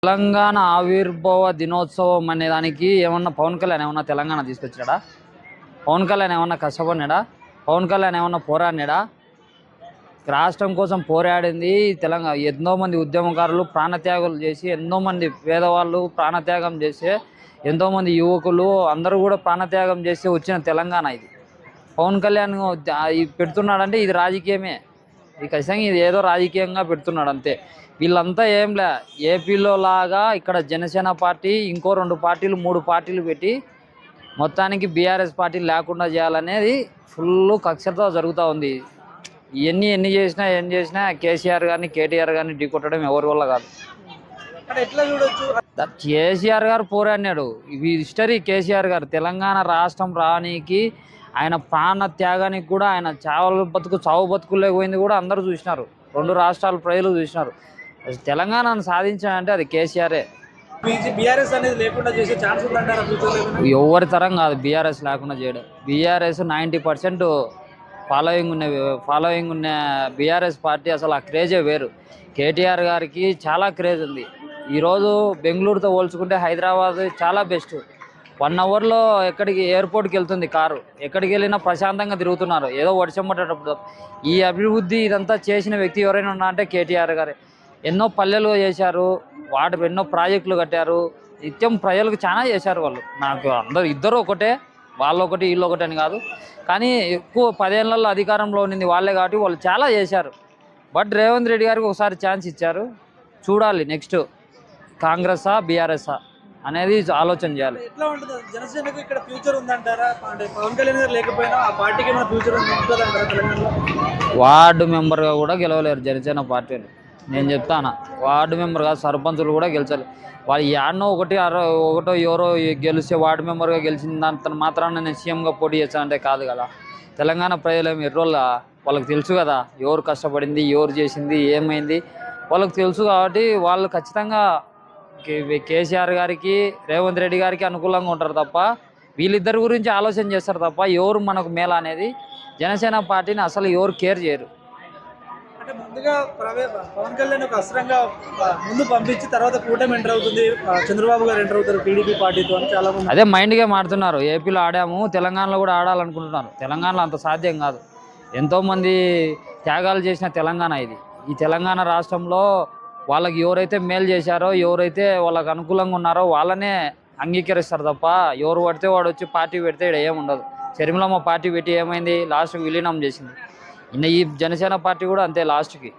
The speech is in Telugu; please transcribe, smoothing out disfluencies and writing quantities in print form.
తెలంగాణ ఆవిర్భావ దినోత్సవం అనే దానికి ఏమన్నా పవన్ కళ్యాణ్ ఏమన్నా తెలంగాణ తీసుకొచ్చాడా? పవన్ కళ్యాణ్ ఏమన్నా కష్టపడినాడా? పవన్ కళ్యాణ్ ఏమన్నా పోరాడినాడా? రాష్ట్రం కోసం పోరాడింది తెలంగాణ. ఎంతో మంది ఉద్యమకారులు ప్రాణత్యాగాలు చేసి, ఎంతో మంది పేదవాళ్ళు ప్రాణత్యాగం చేసి, ఎంతోమంది యువకులు అందరూ కూడా ప్రాణత్యాగం చేసి వచ్చిన తెలంగాణ ఇది. పవన్ కళ్యాణ్ పెడుతున్నాడంటే ఇది రాజకీయమే. ఇది ఖచ్చితంగా ఇది ఏదో రాజకీయంగా పెడుతున్నాడు అంతే. వీళ్ళంతా ఏంలే, ఏపీలో లాగా ఇక్కడ జనసేన పార్టీ ఇంకో 2 పార్టీలు 3 పార్టీలు పెట్టి మొత్తానికి బీఆర్ఎస్ పార్టీ లేకుండా చేయాలనేది ఫుల్ కక్షతో జరుగుతూ ఉంది. ఎన్ని చేసినా ఏం చేసినా కేసీఆర్ గారిని కేటీఆర్ గారిని ఢీకొట్టడం ఎవరి వల్ల కాదు. కేసీఆర్ గారు పోరాడినాడు. ఇవి హిస్టరీ. కేసీఆర్ గారు తెలంగాణ రాష్ట్రం రానికి ఆయన ప్రాణ త్యాగానికి కూడా ఆయన చావు బతుకులే పోయింది కూడా అందరూ చూసినారు. 2 రాష్ట్రాల ప్రజలు చూసినారు. తెలంగాణను సాధించాలంటే అది కేసీఆర్ఏ. బీఆర్ఎస్ అనేది లేకుండా చేసే ఛాన్స్ ఉందంటారా? ఎవరి తరం కాదు బీఆర్ఎస్ లేకుండా చేయడం. బీఆర్ఎస్ 90% ఫాలోయింగ్ ఉన్న బీఆర్ఎస్ పార్టీ అసలు ఆ క్రేజే వేరు. కేటీఆర్ గారికి చాలా క్రేజ్ ఉంది. ఈరోజు బెంగళూరుతో పోల్చుకుంటే హైదరాబాద్ చాలా బెస్ట్. 1 అవర్లో ఎక్కడికి ఎయిర్పోర్ట్కి వెళ్తుంది కారు. ఎక్కడికి వెళ్ళినా ప్రశాంతంగా తిరుగుతున్నారు. ఏదో వర్షం పట్టేటప్పుడు. ఈ అభివృద్ధి ఇదంతా చేసిన వ్యక్తి ఎవరైనా ఉన్నా అంటే కేటీఆర్ గారే. ఎన్నో పల్లెలు చేశారు, ఎన్నో ప్రాజెక్టులు కట్టారు. నిత్యం ప్రజలకు చాలా చేశారు వాళ్ళు. నాకు ఇద్దరు ఒకటే, వాళ్ళు ఒకటి వీళ్ళు ఒకటి అని కాదు, కానీ ఎక్కువ 10 ఏళ్లలో అధికారంలో ఉన్నది వాళ్ళే కాబట్టి వాళ్ళు చాలా చేశారు. బట్ రేవంత్ రెడ్డి గారికి ఒకసారి ఛాన్స్ ఇచ్చారు. చూడాలి నెక్స్ట్ కాంగ్రెసా బీఆర్ఎస్ఆ అనేది ఆలోచన చేయాలి. ఎట్లా ఉంటుంది జనసేనకు ఇక్కడ ఫ్యూచర్ ఉందంటారా? అంటే పవన్ కళ్యాణ్ గారు లేకపోయినా ఆ పార్టీకి ఏమైనా ఫ్యూచర్ ఉంటుందంటారా? తెలంగాణలో వార్డు మెంబర్గా కూడా గెలవలేరు జనసేన పార్టీని. నేను చెప్తాను, వార్డు మెంబర్ కాదు సర్పంచులు కూడా గెలిచాలి. వాళ్ళు యాడ్నో ఒకటో ఎవరో గెలిస్తే వార్డు మెంబర్గా గెలిచిందంత మాత్రాన నేను సీఎంగా పోటీ చేశానంటే కాదు కదా. తెలంగాణ ప్రజలు ఎర్రోళ్ళ వాళ్ళకి తెలుసు కదా, ఎవరు కష్టపడింది, ఎవరు చేసింది, ఏమైంది వాళ్ళకి తెలుసు. కాబట్టి వాళ్ళు ఖచ్చితంగా కేసీఆర్ గారికి రేవంత్ రెడ్డి గారికి అనుకూలంగా ఉంటారు తప్ప వీళ్ళిద్దరి గురించి ఆలోచన చేస్తారు తప్ప ఎవరు మనకు మేళ అనేది జనసేన పార్టీని అసలు ఎవరు కేర్ చేయరు. అంటే ముందుగా పవన్ కళ్యాణ్ ఒక అస్త్రంగా ముందు పంపించి తర్వాత కూటమి ఎంటర్ అవుతుంది, చంద్రబాబు గారు ఎంటర్ అవుతారు టీడీపీ పార్టీతో అని చాలా మంది అదే మైండ్గా మారుతున్నారు. ఏపీలో ఆడాము, తెలంగాణలో కూడా ఆడాలనుకుంటున్నారు. తెలంగాణలో అంత సాధ్యం కాదు. ఎంతోమంది త్యాగాలు చేసిన తెలంగాణ ఇది. ఈ తెలంగాణ రాష్ట్రంలో వాళ్ళకి ఎవరైతే మేలు చేశారో, ఎవరైతే వాళ్ళకి అనుకూలంగా ఉన్నారో వాళ్ళనే అంగీకరిస్తారు తప్ప ఎవరు పడితే వాడు వచ్చి పార్టీ పెడితే ఇక్కడ ఏముండదు. షర్మిలమ్మ పార్టీ పెట్టి ఏమైంది, లాస్ట్ విలీనం చేసింది. ఈ జనసేన పార్టీ కూడా అంతే లాస్ట్కి.